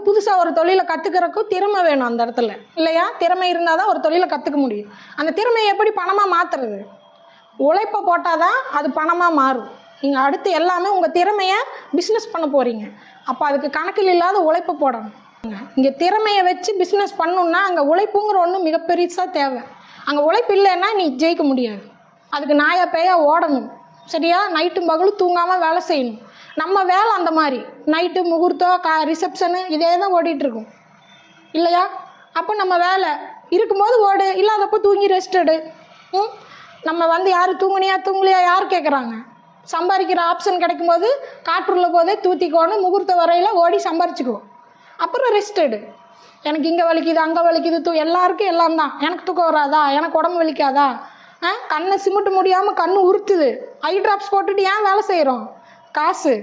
புதுசாக ஒரு தொழிலை கற்றுக்கிறக்கும் திறமை வேணும் அந்த இடத்துல இல்லையா? திறமை இருந்தால் தான் ஒரு தொழிலை கற்றுக்க முடியும். அந்த திறமையை எப்படி பணமாக மாற்றுறது? உழைப்பை போட்டால் தான் அது பணமாக மாறும். நீங்கள் அடுத்து எல்லாமே உங்கள் திறமையை பிஸ்னஸ் பண்ண போகிறீங்க. அப்போ அதுக்கு கணக்கில் இல்லாத உழைப்பை போடணும். இங்கே திறமையை வச்சு பிஸ்னஸ் பண்ணணுன்னா அங்கே உழைப்புங்கிற ஒன்று மிகப்பெருசாக தேவை. அங்கே உழைப்பு இல்லைன்னா நீ ஜெயிக்க முடியாது. அதுக்கு நாயா பேயா ஓடணும், சரியா? நைட்டும் பகலும் தூங்காமல் வேலை செய்யணும். நம்ம வேலை அந்த மாதிரி நைட்டு முகூர்த்தம் ரிசப்ஷனு இதே தான் ஓடிட்டுருக்கும் இல்லையா? அப்போ நம்ம வேலை இருக்கும்போது ஓடு, இல்லாதப்போ தூங்கி ரெஸ்ட் எடு. நம்ம யார் தூங்கலையா யார் கேட்குறாங்க? சம்பாதிக்கிற ஆப்ஷன் கிடைக்கும்போது காற்றுள்ள போதே தூத்திக்கோன்னு முகூர்த்த வரையில் ஓடி சம்பாரிச்சுக்கோ. அப்புறம் ரெஸ்ட் எடு. எனக்கு இங்கே வலிக்குது அங்கே வலிக்குது எல்லாருக்கும் எல்லாம் தான். எனக்கு தூக்கம் வராதா? எனக்கு உடம்பு வலிக்காதா? கண்ணை சிமிட்ட முடியாமல் கண்ணு உறுத்துது, ஐ ட்ராப்ஸ் போட்டுட்டு ஏன் வேலை செய்கிறோம்? காசு